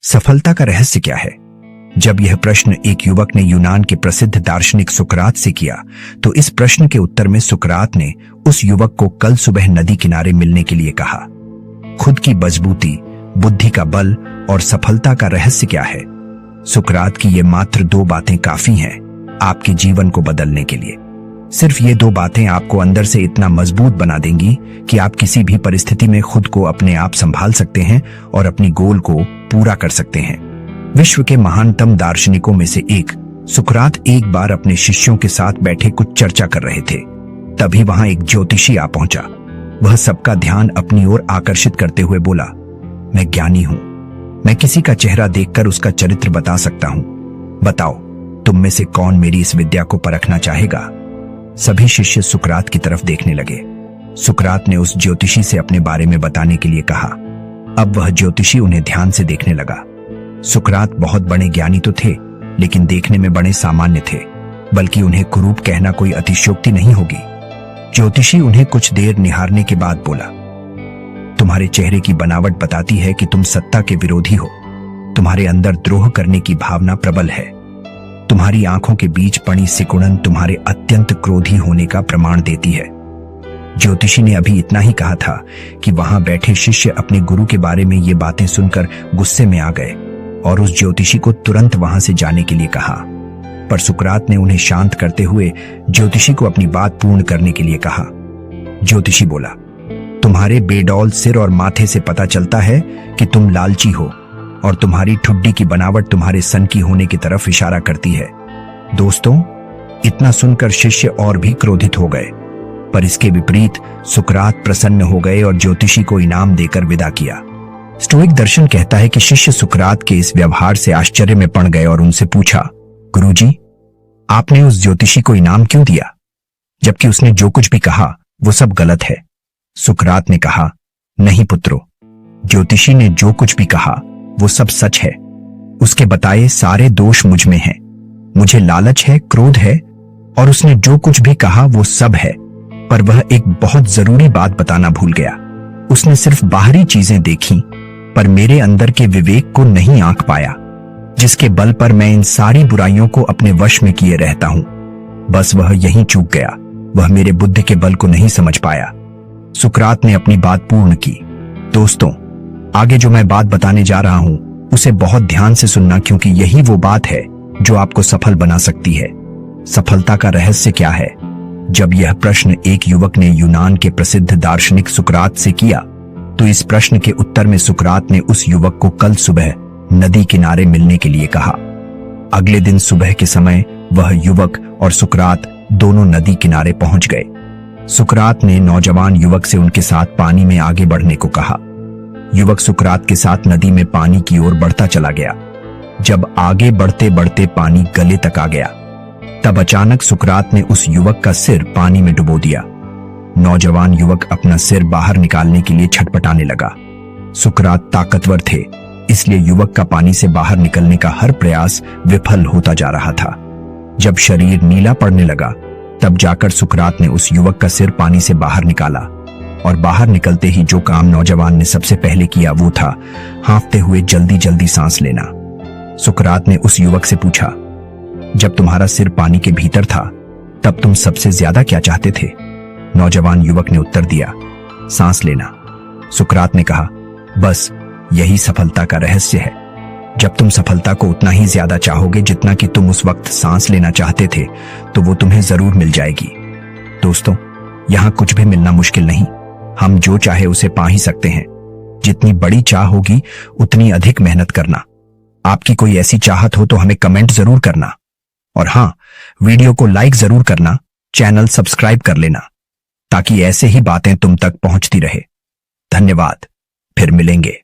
सफलता का रहस्य क्या है? जब यह प्रश्न एक युवक ने यूनान के प्रसिद्ध दार्शनिक सुकरात से किया, तो इस प्रश्न के उत्तर में सुकरात ने उस युवक को कल सुबह नदी किनारे मिलने के लिए कहा। खुद की मजबूती, बुद्धि का बल और सफलता का रहस्य क्या है? सुकरात की ये मात्र 2 बातें काफी हैं आपके जीवन को बदलने के लिए। सिर्फ ये 2 बातें आपको अंदर से इतना मजबूत बना देंगी कि आप किसी भी परिस्थिति में खुद को अपने आप संभाल सकते हैं और अपनी गोल को पूरा कर सकते हैं। विश्व के महानतम दार्शनिकों में से एक सुकरात एक बार अपने शिष्यों के साथ बैठे कुछ चर्चा कर रहे थे। तभी वहां एक ज्योतिषी आ पहुंचा। वह सबका ध्यान अपनी ओर आकर्षित करते हुए बोला, मैं ज्ञानी हूं, मैं किसी का चेहरा देखकर उसका चरित्र बता सकता हूं। बताओ, तुम में से कौन मेरी इस विद्या को परखना चाहेगा? सभी शिष्य सुकरात की तरफ देखने लगे। सुकरात ने उस ज्योतिषी से अपने बारे में बताने के लिए कहा। अब वह ज्योतिषी उन्हें ध्यान से देखने लगा। सुकरात बहुत बड़े ज्ञानी तो थे, लेकिन देखने में बड़े सामान्य थे, बल्कि उन्हें कुरूप कहना कोई अतिशयोक्ति नहीं होगी। ज्योतिषी उन्हें कुछ देर निहारने के बाद बोला, तुम्हारे चेहरे की बनावट बताती है कि तुम सत्ता के विरोधी हो। तुम्हारे अंदर द्रोह करने की भावना प्रबल है। तुम्हारी आंखों के बीच पड़ी सिकुड़न तुम्हारे अत्यंत क्रोधी होने का प्रमाण देती है। ज्योतिषी ने अभी इतना ही कहा था कि वहां बैठे शिष्य अपने गुरु के बारे में ये बातें सुनकर गुस्से में आ गए और उस ज्योतिषी को तुरंत वहां से जाने के लिए कहा। पर सुकरात ने उन्हें शांत करते हुए ज्योतिषी को अपनी बात पूर्ण करने के लिए कहा। ज्योतिषी बोला, तुम्हारे बेडौल सिर और माथे से पता चलता है कि तुम लालची हो और तुम्हारी ठुड्डी की बनावट तुम्हारे सन की होने की तरफ इशारा करती है। दोस्तों, इतना सुनकर शिष्य और भी क्रोधित हो गए, पर इसके विपरीत सुकरात प्रसन्न हो गए और ज्योतिषी को इनाम देकर विदा किया। स्टोइक दर्शन कहता है कि शिष्य सुकरात के इस व्यवहार से आश्चर्य में पड़ गए और उनसे पूछा, गुरुजी, आपने उस ज्योतिषी को इनाम क्यों दिया, जबकि उसने जो कुछ भी कहा वो सब गलत है? सुकरात ने कहा, नहीं पुत्रों, ज्योतिषी ने जो कुछ भी कहा वो सब सच है। उसके बताए सारे दोष मुझ में हैं। मुझे लालच है, क्रोध है, और उसने जो कुछ भी कहा वो सब है। पर वह एक बहुत जरूरी बात बताना भूल गया। उसने सिर्फ बाहरी चीजें देखी, पर मेरे अंदर के विवेक को नहीं आंक पाया, जिसके बल पर मैं इन सारी बुराइयों को अपने वश में किए रहता हूं। बस वह यहीं चूक गया। वह मेरे बुद्धि के बल को नहीं समझ पाया। सुकरात ने अपनी बात पूर्ण की। दोस्तों, आगे जो मैं बात बताने जा रहा हूं उसे बहुत ध्यान से सुनना, क्योंकि यही वो बात है जो आपको सफल बना सकती है। सफलता का रहस्य क्या है? जब यह प्रश्न एक युवक ने यूनान के प्रसिद्ध दार्शनिक सुकरात से किया, तो इस प्रश्न के उत्तर में सुकरात ने उस युवक को कल सुबह नदी किनारे मिलने के लिए कहा। अगले दिन सुबह के समय वह युवक और सुकरात दोनों नदी किनारे पहुंच गए। सुकरात ने नौजवान युवक से उनके साथ पानी में आगे बढ़ने को कहा। युवक सुकरात के साथ नदी में पानी की ओर बढ़ता चला गया। जब आगे बढ़ते बढ़ते पानी गले तक आ गया, तब अचानक सुकरात ने उस युवक का सिर पानी में डुबो दिया। नौजवान युवक अपना सिर बाहर निकालने के लिए छटपटाने लगा। सुकरात ताकतवर थे, इसलिए युवक का पानी से बाहर निकलने का हर प्रयास विफल होता जा रहा था। जब शरीर नीला पड़ने लगा, तब जाकर सुकरात ने उस युवक का सिर पानी से बाहर निकाला, और बाहर निकलते ही जो काम नौजवान ने सबसे पहले किया वो था हांफते हुए जल्दी जल्दी सांस लेना। सुकरात ने उस युवक से पूछा, जब तुम्हारा सिर पानी के भीतर था तब तुम सबसे ज्यादा क्या चाहते थे? नौजवान युवक ने उत्तर दिया, सांस लेना। सुकरात ने कहा, बस यही सफलता का रहस्य है। जब तुम सफलता को उतना ही ज्यादा चाहोगे जितना कि तुम उस वक्त सांस लेना चाहते थे, तो वो तुम्हें जरूर मिल जाएगी। दोस्तों, यहां कुछ भी मिलना मुश्किल नहीं। हम जो चाहे उसे पा ही सकते हैं। जितनी बड़ी चाह होगी उतनी अधिक मेहनत करना। आपकी कोई ऐसी चाहत हो तो हमें कमेंट जरूर करना, और हां, वीडियो को लाइक जरूर करना, चैनल सब्सक्राइब कर लेना, ताकि ऐसे ही बातें तुम तक पहुंचती रहे। धन्यवाद, फिर मिलेंगे।